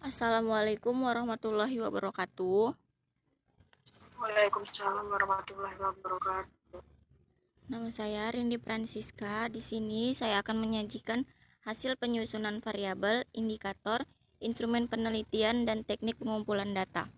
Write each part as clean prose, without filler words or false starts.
Assalamualaikum warahmatullahi wabarakatuh. Waalaikumsalam warahmatullahi wabarakatuh. Nama saya Rindi Francisca. Di sini saya akan menyajikan hasil penyusunan variabel, indikator, instrumen penelitian, dan teknik pengumpulan data.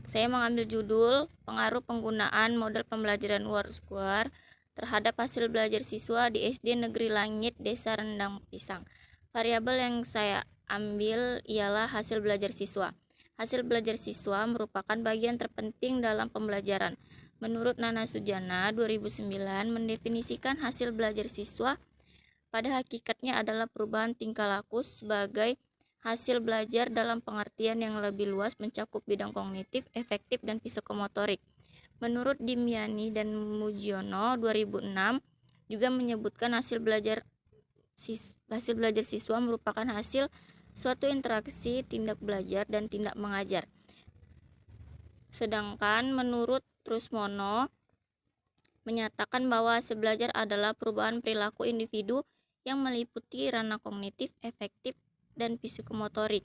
Saya mengambil judul pengaruh penggunaan model pembelajaran WordSquare terhadap hasil belajar siswa di SD Negeri Langit Desa Rendang Pisang. Variabel yang saya ambil ialah hasil belajar siswa. Hasil belajar siswa merupakan bagian terpenting dalam pembelajaran. Menurut Nana Sujana 2009 mendefinisikan hasil belajar siswa pada hakikatnya adalah perubahan tingkah laku sebagai hasil belajar dalam pengertian yang lebih luas mencakup bidang kognitif, efektif, dan psikomotorik. Menurut Dimiani dan Mujiono 2006 juga menyebutkan hasil belajar siswa merupakan hasil suatu interaksi tindak belajar dan tindak mengajar. Sedangkan menurut Trusmono menyatakan bahwa hasil belajar adalah perubahan perilaku individu yang meliputi ranah kognitif, efektif, dan psikomotorik.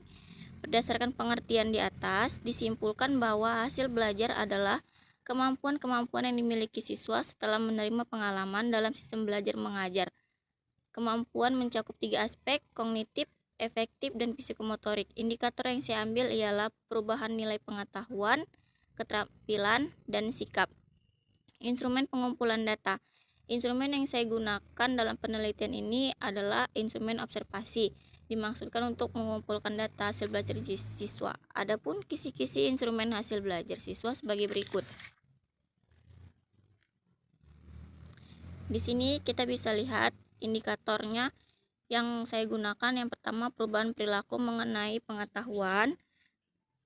Berdasarkan pengertian di atas, disimpulkan bahwa hasil belajar adalah kemampuan-kemampuan yang dimiliki siswa setelah menerima pengalaman dalam sistem belajar mengajar. Kemampuan mencakup 3 aspek, kognitif, efektif, dan psikomotorik. Indikator yang saya ambil ialah perubahan nilai pengetahuan, keterampilan, dan sikap. Instrumen pengumpulan data. Instrumen yang saya gunakan dalam penelitian ini adalah instrumen observasi. Dimaksudkan untuk mengumpulkan data hasil belajar siswa. Adapun kisi-kisi instrumen hasil belajar siswa sebagai berikut. Di sini kita bisa lihat indikatornya yang saya gunakan. Yang pertama, perubahan perilaku mengenai pengetahuan.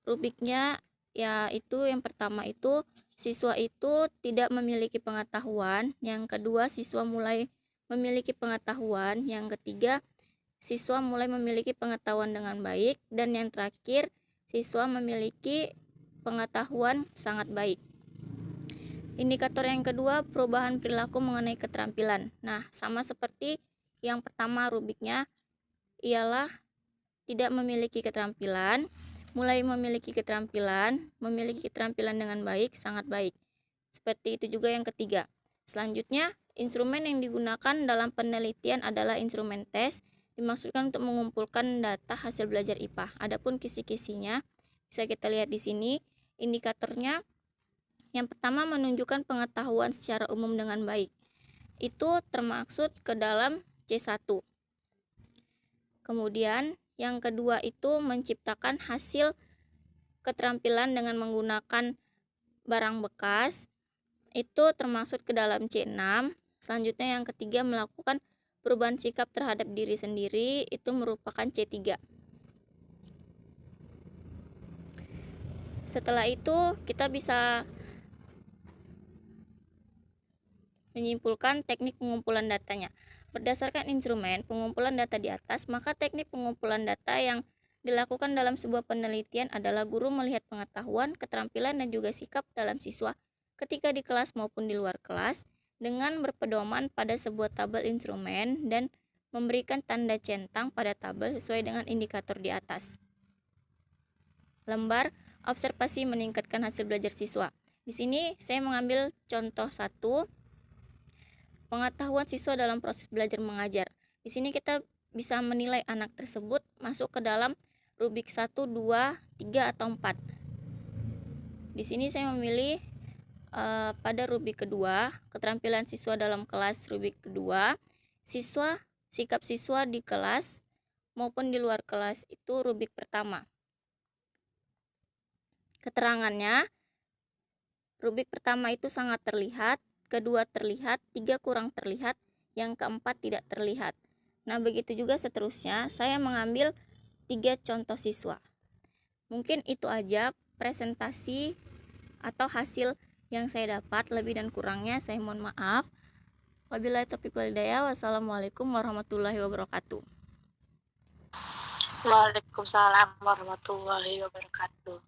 Rubiknya yaitu yang pertama itu siswa itu tidak memiliki pengetahuan, yang kedua siswa mulai memiliki pengetahuan, yang ketiga siswa mulai memiliki pengetahuan dengan baik, dan yang terakhir siswa memiliki pengetahuan sangat baik. Indikator yang kedua, perubahan perilaku mengenai keterampilan. Nah, sama seperti yang pertama, rubiknya ialah tidak memiliki keterampilan, mulai memiliki keterampilan dengan baik, sangat baik. Seperti itu juga yang ketiga. Selanjutnya, instrumen yang digunakan dalam penelitian adalah instrumen tes, dimaksudkan untuk mengumpulkan data hasil belajar IPA. Adapun kisi-kisinya bisa kita lihat di sini. Indikatornya yang pertama menunjukkan pengetahuan secara umum dengan baik. Itu termaksud ke dalam C1. Kemudian yang kedua itu menciptakan hasil keterampilan dengan menggunakan barang bekas. Itu termasuk ke dalam C6. Selanjutnya yang ketiga melakukan perubahan sikap terhadap diri sendiri. Itu merupakan C3. Setelah itu kita bisa menyimpulkan teknik pengumpulan datanya. Berdasarkan instrumen pengumpulan data di atas, maka teknik pengumpulan data yang dilakukan dalam sebuah penelitian adalah guru melihat pengetahuan, keterampilan, dan juga sikap dalam siswa ketika di kelas maupun di luar kelas dengan berpedoman pada sebuah tabel instrumen dan memberikan tanda centang pada tabel sesuai dengan indikator di atas. Lembar observasi meningkatkan hasil belajar siswa. Di sini saya mengambil contoh 1. Pengetahuan siswa dalam proses belajar mengajar. Di sini kita bisa menilai anak tersebut masuk ke dalam rubik 1, 2, 3 atau 4. Di sini saya memilih pada rubik kedua, keterampilan siswa dalam kelas rubik kedua, sikap siswa di kelas maupun di luar kelas itu rubik pertama. Keterangannya, rubik pertama itu sangat terlihat, kedua terlihat, 3 kurang terlihat, yang keempat tidak terlihat. Nah, begitu juga seterusnya, saya mengambil 3 contoh siswa. Mungkin itu aja presentasi atau hasil yang saya dapat. Lebih dan kurangnya saya mohon maaf. Wabillahi taufiq wal hidayah. Wassalamualaikum warahmatullahi wabarakatuh. Waalaikumsalam warahmatullahi wabarakatuh.